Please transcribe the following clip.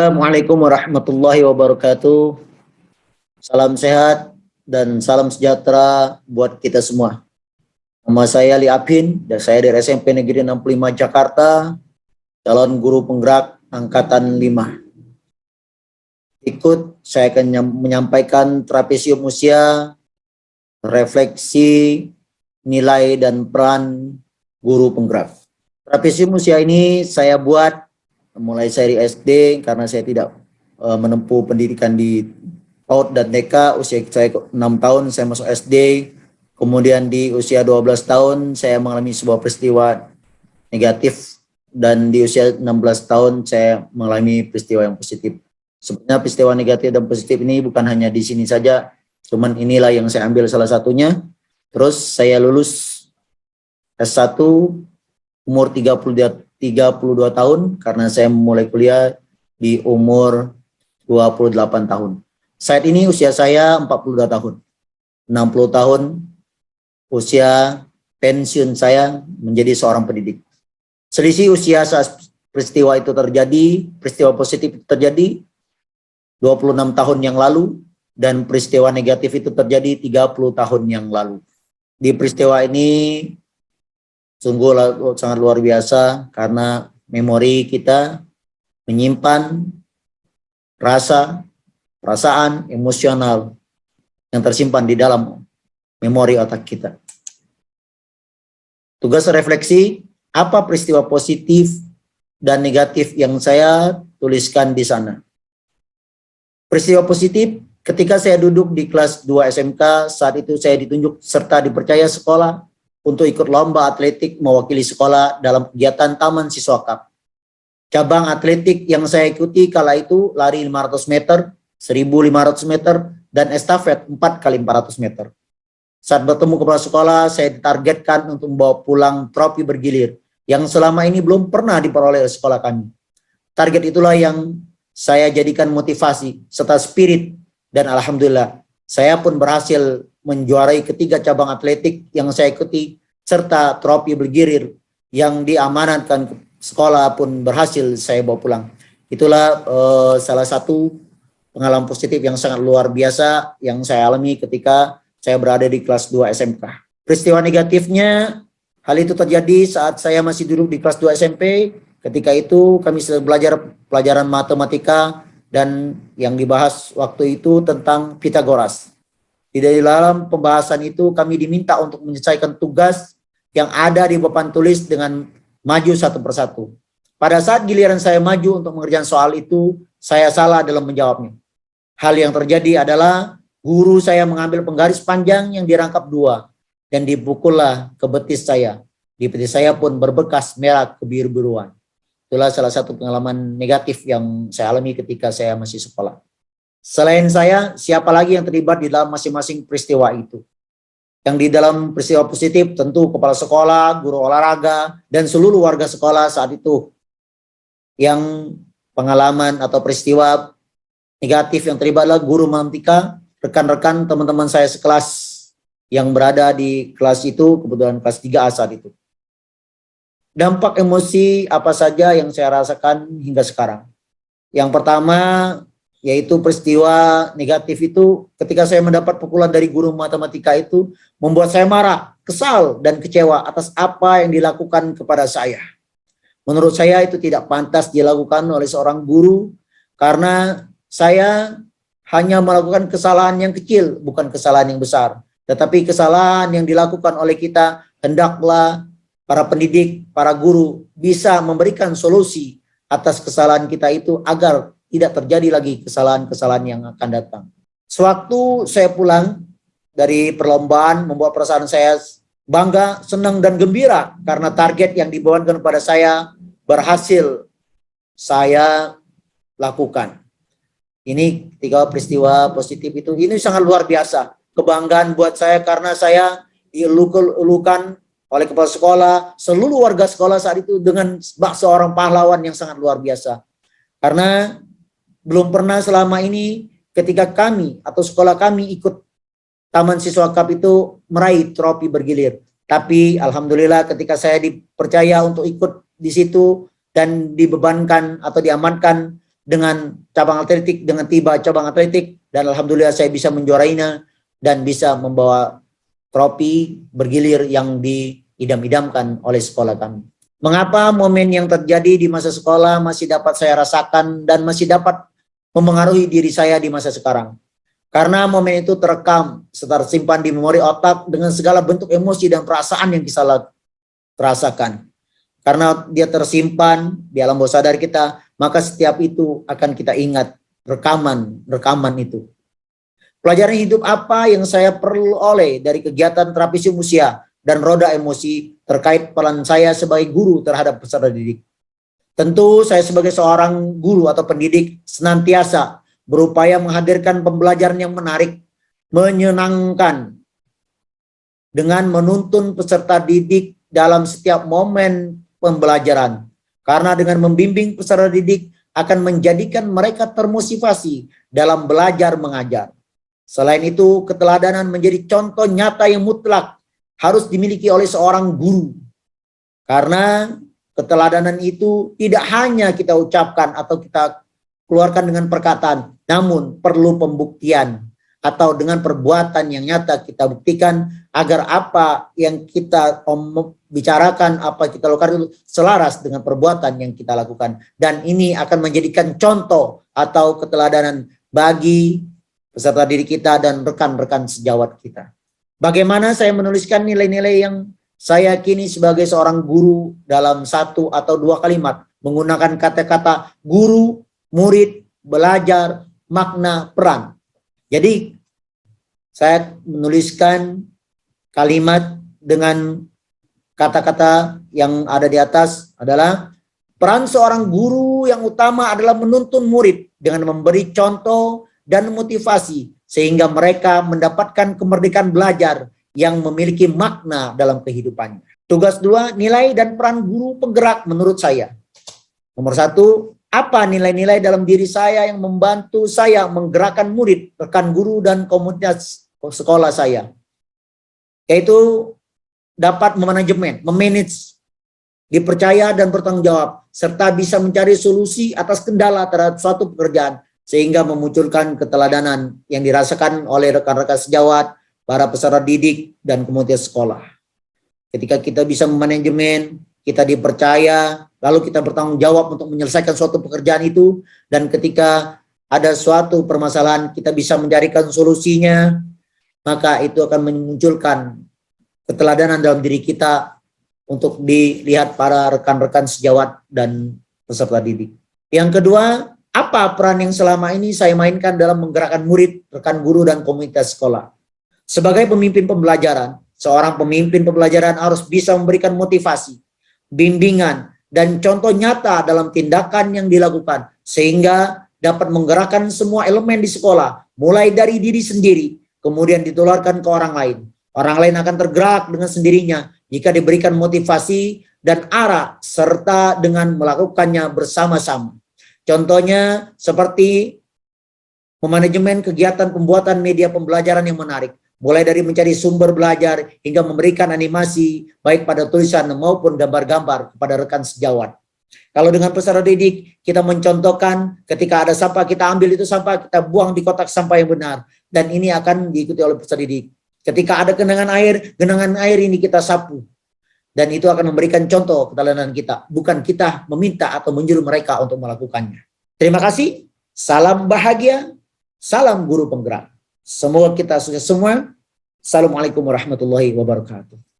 Assalamualaikum warahmatullahi wabarakatuh. Salam sehat dan salam sejahtera buat kita semua. Nama saya Ali Apin dan saya dari SMP Negeri 65 Jakarta, calon guru penggerak angkatan 5. Ikut saya akan menyampaikan trapesium usia, refleksi, nilai dan peran guru penggerak. Trapesium usia ini saya buat mulai dari SD karena saya tidak menempuh pendidikan di PAUD dan TK. Usia saya 6 tahun saya masuk SD, kemudian di usia 12 tahun saya mengalami sebuah peristiwa negatif, dan di usia 16 tahun saya mengalami peristiwa yang positif. Sebenarnya peristiwa negatif dan positif ini bukan hanya di sini saja, cuman inilah yang saya ambil salah satunya. Terus saya lulus S1 umur 32 tahun karena saya mulai kuliah di umur 28 tahun. Saat ini usia saya 42 tahun. 60 tahun usia pensiun saya menjadi seorang pendidik. Selisih usia saat peristiwa itu terjadi, peristiwa positif itu terjadi 26 tahun yang lalu, dan peristiwa negatif itu terjadi 30 tahun yang lalu. Di peristiwa ini sungguh sangat luar biasa karena memori kita menyimpan rasa, perasaan, emosional yang tersimpan di dalam memori otak kita. Tugas refleksi, apa peristiwa positif dan negatif yang saya tuliskan di sana. Peristiwa positif, ketika saya duduk di kelas 2 SMK, saat itu saya ditunjuk serta dipercaya sekolah untuk ikut lomba atletik mewakili sekolah dalam kegiatan Taman Siswa Cup. Cabang atletik yang saya ikuti kala itu lari 500 meter, 1.500 meter, dan estafet 4x400 meter. Saat bertemu kepala sekolah, saya ditargetkan untuk membawa pulang trofi bergilir yang selama ini belum pernah diperoleh oleh sekolah kami. Target itulah yang saya jadikan motivasi serta spirit, dan alhamdulillah saya pun berhasil menjuarai ketiga cabang atletik yang saya ikuti, serta trofi bergilir yang diamanatkan ke sekolah pun berhasil saya bawa pulang. Itulah salah satu pengalaman positif yang sangat luar biasa yang saya alami ketika saya berada di kelas 2 SMK. Peristiwa negatifnya, hal itu terjadi saat saya masih duduk di kelas 2 SMP. Ketika itu kami sedang belajar pelajaran matematika, dan yang dibahas waktu itu tentang Pitagoras. Di dalam pembahasan itu kami diminta untuk menyelesaikan tugas yang ada di papan tulis dengan maju satu persatu. Pada saat giliran saya maju untuk mengerjakan soal itu, saya salah dalam menjawabnya. Hal yang terjadi adalah guru saya mengambil penggaris panjang yang dirangkap dua dan dipukullah ke betis saya. Di betis saya pun berbekas merah kebiru-biruan. Itulah salah satu pengalaman negatif yang saya alami ketika saya masih sekolah. Selain saya, siapa lagi yang terlibat di dalam masing-masing peristiwa itu? Yang di dalam peristiwa positif tentu kepala sekolah, guru olahraga, dan seluruh warga sekolah saat itu. Yang pengalaman atau peristiwa negatif yang terlibat adalah guru matematika, rekan-rekan teman-teman saya sekelas yang berada di kelas itu, kebetulan kelas 3A saat itu. Dampak emosi apa saja yang saya rasakan hingga sekarang? Yang pertama, yaitu peristiwa negatif itu ketika saya mendapat pukulan dari guru matematika itu membuat saya marah, kesal, dan kecewa atas apa yang dilakukan kepada saya. Menurut saya itu tidak pantas dilakukan oleh seorang guru karena saya hanya melakukan kesalahan yang kecil, bukan kesalahan yang besar. Tetapi kesalahan yang dilakukan oleh kita, hendaklah para pendidik, para guru bisa memberikan solusi atas kesalahan kita itu agar tidak terjadi lagi kesalahan-kesalahan yang akan datang. Sewaktu saya pulang dari perlombaan, membuat perasaan saya bangga, senang, dan gembira karena target yang dibawakan kepada saya berhasil saya lakukan. Ini tiga peristiwa positif itu, ini sangat luar biasa. Kebanggaan buat saya karena saya dielulukan oleh kepala sekolah, seluruh warga sekolah saat itu dengan seorang pahlawan yang sangat luar biasa. Karena belum pernah selama ini ketika kami atau sekolah kami ikut Taman Siswa Cup itu meraih trofi bergilir. Tapi alhamdulillah ketika saya dipercaya untuk ikut di situ dan dibebankan atau diamankan dengan cabang atletik, dengan tiba cabang atletik, dan alhamdulillah saya bisa menjuarainya dan bisa membawa trofi bergilir yang diidam-idamkan oleh sekolah kami. Mengapa momen yang terjadi di masa sekolah masih dapat saya rasakan dan masih dapat mempengaruhi diri saya di masa sekarang? Karena momen itu terekam serta tersimpan di memori otak dengan segala bentuk emosi dan perasaan yang bisa rasakan. Karena dia tersimpan di alam bawah sadar kita, maka setiap itu akan kita ingat rekaman itu. Pelajaran hidup apa yang saya perlu oleh dari kegiatan terapi usia dan roda emosi terkait peran saya sebagai guru terhadap peserta didik? Tentu saya sebagai seorang guru atau pendidik senantiasa berupaya menghadirkan pembelajaran yang menarik, menyenangkan, dengan menuntun peserta didik dalam setiap momen pembelajaran. Karena dengan membimbing peserta didik akan menjadikan mereka termotivasi dalam belajar mengajar. Selain itu, keteladanan menjadi contoh nyata yang mutlak harus dimiliki oleh seorang guru. Karena keteladanan itu tidak hanya kita ucapkan atau kita keluarkan dengan perkataan, namun perlu pembuktian atau dengan perbuatan yang nyata kita buktikan agar apa yang kita bicarakan, apa kita lakukan itu selaras dengan perbuatan yang kita lakukan. Dan ini akan menjadikan contoh atau keteladanan bagi peserta didik kita dan rekan-rekan sejawat kita. Bagaimana saya menuliskan nilai-nilai yang saya yakini sebagai seorang guru dalam satu atau dua kalimat menggunakan kata-kata guru, murid, belajar, makna, peran. Jadi saya menuliskan kalimat dengan kata-kata yang ada di atas adalah peran seorang guru yang utama adalah menuntun murid dengan memberi contoh dan motivasi sehingga mereka mendapatkan kemerdekaan belajar yang memiliki makna dalam kehidupannya. Tugas 2, nilai dan peran guru penggerak menurut saya. Nomor 1, apa nilai-nilai dalam diri saya yang membantu saya menggerakkan murid, rekan guru, dan komunitas sekolah saya? Yaitu dapat memanajemen, memanage, dipercaya dan bertanggung jawab, serta bisa mencari solusi atas kendala terhadap suatu pekerjaan, sehingga memunculkan keteladanan yang dirasakan oleh rekan-rekan sejawat, para peserta didik, dan komunitas sekolah. Ketika kita bisa memanajemen, kita dipercaya, lalu kita bertanggung jawab untuk menyelesaikan suatu pekerjaan itu, dan ketika ada suatu permasalahan, kita bisa mencarikan solusinya, maka itu akan memunculkan keteladanan dalam diri kita untuk dilihat para rekan-rekan sejawat dan peserta didik. Yang kedua, apa peran yang selama ini saya mainkan dalam menggerakkan murid, rekan guru, dan komunitas sekolah? Sebagai pemimpin pembelajaran, seorang pemimpin pembelajaran harus bisa memberikan motivasi, bimbingan, dan contoh nyata dalam tindakan yang dilakukan, sehingga dapat menggerakkan semua elemen di sekolah, mulai dari diri sendiri, kemudian ditularkan ke orang lain. Orang lain akan tergerak dengan sendirinya jika diberikan motivasi dan arah, serta dengan melakukannya bersama-sama. Contohnya seperti memanajemen kegiatan pembuatan media pembelajaran yang menarik, mulai dari mencari sumber belajar hingga memberikan animasi baik pada tulisan maupun gambar-gambar kepada rekan sejawat. Kalau dengan peserta didik, kita mencontohkan ketika ada sampah, kita ambil itu sampah, kita buang di kotak sampah yang benar. Dan ini akan diikuti oleh peserta didik. Ketika ada genangan air ini kita sapu. Dan itu akan memberikan contoh keteladanan kita. Bukan kita meminta atau menyuruh mereka untuk melakukannya. Terima kasih. Salam bahagia. Salam guru penggerak. Semoga kita sukses semua. Assalamualaikum warahmatullahi wabarakatuh.